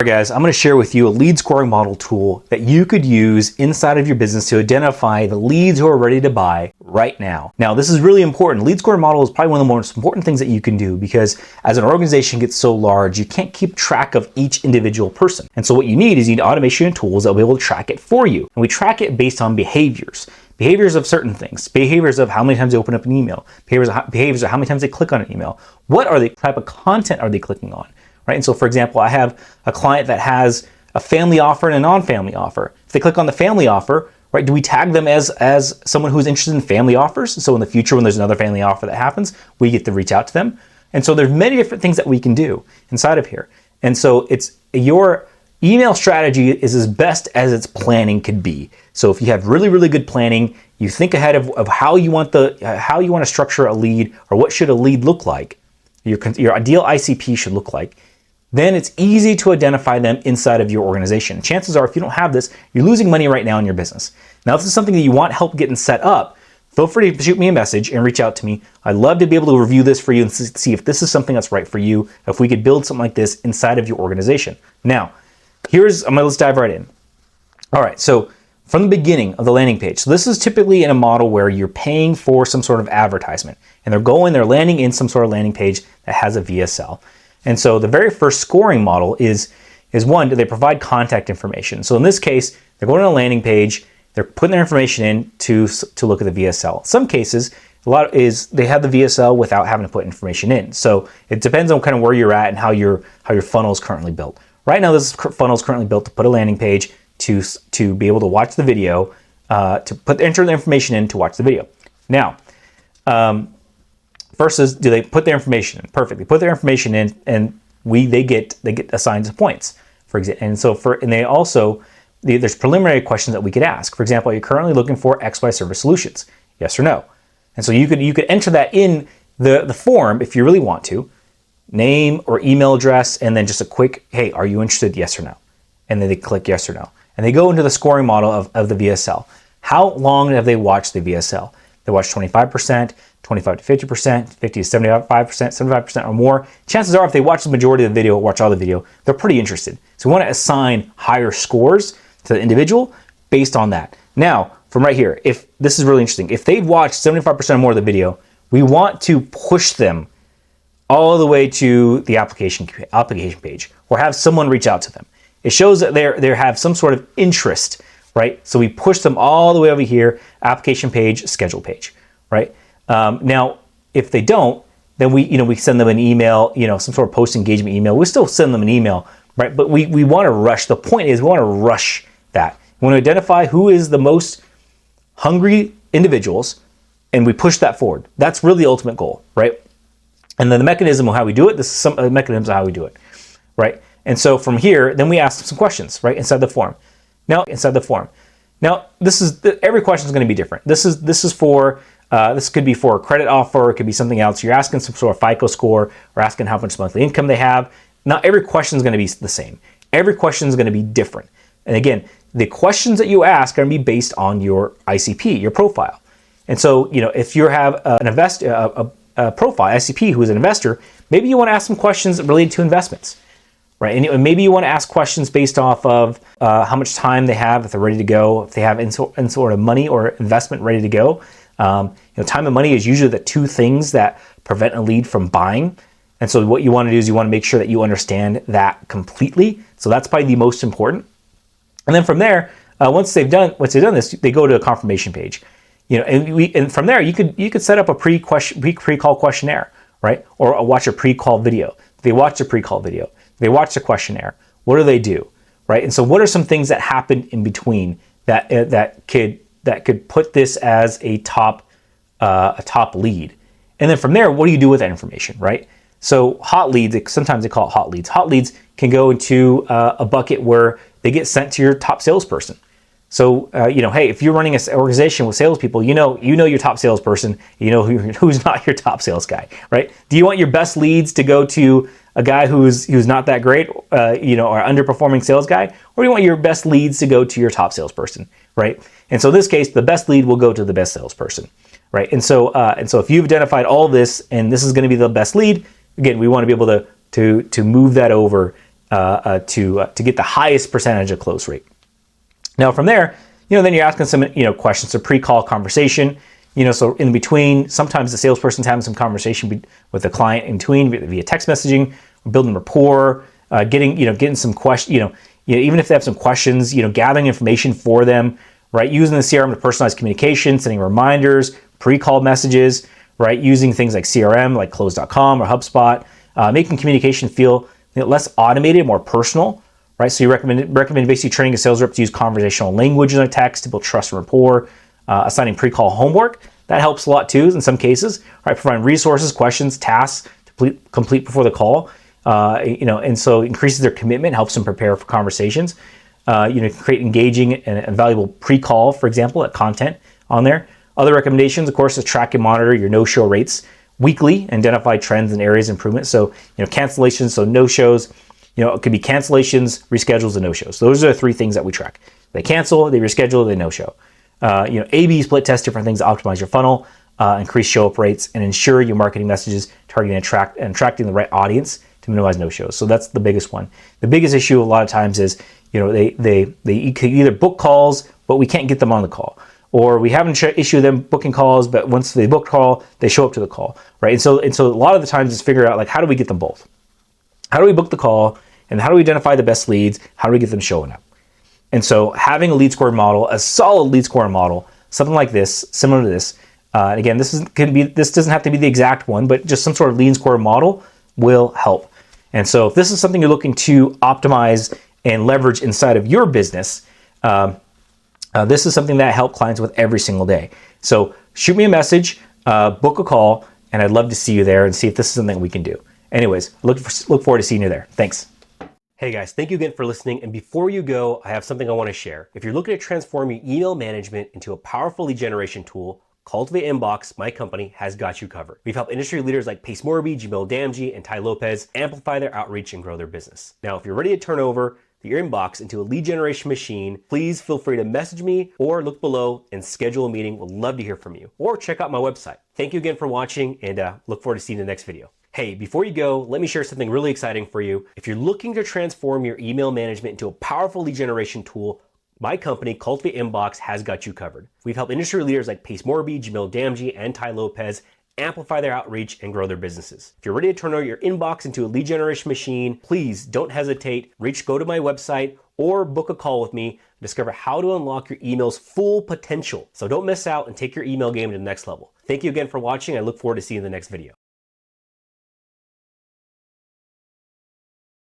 Guys, I'm going to share with you a lead scoring model tool that you could use inside of your business to identify the leads who are ready to buy right now. Now, this is really important. Lead scoring model is probably one of the most important things that you can do because as an organization gets so large, you can't keep track of each individual person. And so what you need is automation and tools that will be able to track it for you. And we track it based on behaviors. Behaviors of certain things, behaviors of how many times they open up an email, behaviors of how many times they click on an email. What are the type of content are they clicking on? Right? And so, for example, I have a client that has a family offer and a non-family offer. If they click on the family offer, right, do we tag them as someone who's interested in family offers? So in the future, when there's another family offer that happens, we get to reach out to them. And so there's many different things that we can do inside of here. And so it's your email strategy is as best as its planning could be. So if you have really, really good planning, you think ahead of how you want to structure a lead or what should a lead look like, your ideal ICP should look like, then it's easy to identify them inside of your organization. Chances are, if you don't have this, you're losing money right now in your business. Now, if this is something that you want help getting set up, feel free to shoot me a message and reach out to me. I'd love to be able to review this for you and see if this is something that's right for you, if we could build something like this inside of your organization. Now, let's dive right in. All right, so from the beginning of the landing page. So this is typically in a model where you're paying for some sort of advertisement, and they're landing in some sort of landing page that has a VSL. And so the very first scoring model is one, do they provide contact information? So in this case, they're going to a landing page, they're putting their information in to look at the VSL. In some cases, they have the VSL without having to put information in. So it depends on kind of where you're at and how your funnel is currently built. Right now, this funnel is currently built to put a landing page to be able to watch the video, enter the information in to watch the video. Now, versus do they put their information in? Perfect. They put their information in, and they get assigned some points, for example. And so there's preliminary questions that we could ask. For example, are you currently looking for XY service solutions? Yes or no. And so you could enter that in the form if you really want to, name or email address, and then just a quick, hey, are you interested? Yes or no. And then they click yes or no. And they go into the scoring model of the VSL. How long have they watched the VSL? They watched 25%, 25 to 50%, 50 to 75%, 75% or more. Chances are if they watch the majority of the video, watch all the video, they're pretty interested. So we want to assign higher scores to the individual based on that. Now, from right here, if this is really interesting, if they've watched 75% or more of the video, we want to push them all the way to the application page or have someone reach out to them. It shows that they have some sort of interest, right? So we push them all the way over here, application page, schedule page, right? Now, if they don't, then we send them an email, some sort of post engagement email. We still send them an email, right? But we want to rush. The point is we want to rush that. We want to identify who is the most hungry individuals, and we push that forward. That's really the ultimate goal, right? And then the mechanism of how we do it, this is some of the mechanisms of how we do it, right? And so from here, then we ask them some questions, right, inside the form. Now, this is every question is going to be different. This could be for a credit offer, it could be something else. You're asking some sort of FICO score or asking how much monthly income they have. Not every question is going to be the same. Every question is going to be different. And again, the questions that you ask are going to be based on your ICP, your profile. And so, if you have a profile, ICP, who is an investor, maybe you want to ask some questions related to investments. Right, and maybe you want to ask questions based off of how much time they have, if they're ready to go, if they have any sort of money or investment ready to go. Time and money is usually the two things that prevent a lead from buying. And so what you want to do is you want to make sure that you understand that completely. So that's probably the most important. And then from there, once they've done this, they go to a confirmation page. And from there you could set up a pre-call questionnaire, right, or watch a pre-call video. They watch a pre-call video. They watch the questionnaire. What do they do, right? And so, what are some things that happen in between that could put this as a top lead? And then from there, what do you do with that information, right? So, hot leads. Sometimes they call it hot leads. Hot leads can go into a bucket where they get sent to your top salesperson. So, hey, if you're running an organization with salespeople, you know your top salesperson. You know who's not your top sales guy, right? Do you want your best leads to go to a guy who's not that great, or underperforming sales guy, or do you want your best leads to go to your top salesperson, right? And so in this case, the best lead will go to the best salesperson, right? And so if you've identified all this, and this is going to be the best lead, again, we want to be able to move that over to get the highest percentage of close rate. Now from there, then you're asking some questions, a pre-call conversation. So in between, sometimes the salesperson's having some conversation with the client in between via text messaging, building rapport, getting some questions. Even if they have some questions, gathering information for them, right? Using the CRM to personalize communication, sending reminders, pre-call messages, right? Using things like CRM, like Close.com or HubSpot, making communication feel less automated, more personal, right? So you recommend basically training a sales rep to use conversational language in their text to build trust and rapport. Assigning pre-call homework, that helps a lot too in some cases, right? Providing resources, questions, tasks to complete before the call, and so increases their commitment, helps them prepare for conversations. Create engaging and valuable pre-call, for example, content on there. Other recommendations, of course, is track and monitor your no-show rates weekly, identify trends and areas of improvement. So, cancellations, so no-shows, it could be cancellations, reschedules, and no-shows. Those are the three things that we track. They cancel, they reschedule, they no-show. A/B split test different things to optimize your funnel, increase show-up rates, and ensure your marketing messages targeting and attracting the right audience to minimize no-shows. So that's the biggest one. The biggest issue a lot of times is, they could either book calls, but we can't get them on the call. Or we haven't issued them booking calls, but once they book call, they show up to the call, right? And so a lot of the times it's figure out, like, how do we get them both? How do we book the call? And how do we identify the best leads? How do we get them showing up? And so having a lead scoring model, a solid lead scoring model, something like this, similar to this, and again, this doesn't have to be the exact one, but just some sort of lead scoring model will help. And so if this is something you're looking to optimize and leverage inside of your business, this is something that I help clients with every single day. So shoot me a message, book a call, and I'd love to see you there and see if this is something we can do. Anyways, look forward to seeing you there. Thanks. Hey guys, thank you again for listening. And before you go, I have something I want to share. If you're looking to transform your email management into a powerful lead generation tool, Cultivate Inbox, my company, has got you covered. We've helped industry leaders like Pace Morby, Jamil Damji, and Tai Lopez amplify their outreach and grow their business. Now, if you're ready to turn over your inbox into a lead generation machine, please feel free to message me or look below and schedule a meeting. We'd love to hear from you. Or check out my website. Thank you again for watching, and look forward to seeing you in the next video. Hey, before you go, let me share something really exciting for you. If you're looking to transform your email management into a powerful lead generation tool, my company, Cultivate Inbox, has got you covered. We've helped industry leaders like Pace Morby, Jamil Damji, and Tai Lopez amplify their outreach and grow their businesses. If you're ready to turn over your inbox into a lead generation machine, please don't hesitate. Go to my website or book a call with me and discover how to unlock your email's full potential. So don't miss out and take your email game to the next level. Thank you again for watching. I look forward to seeing you in the next video.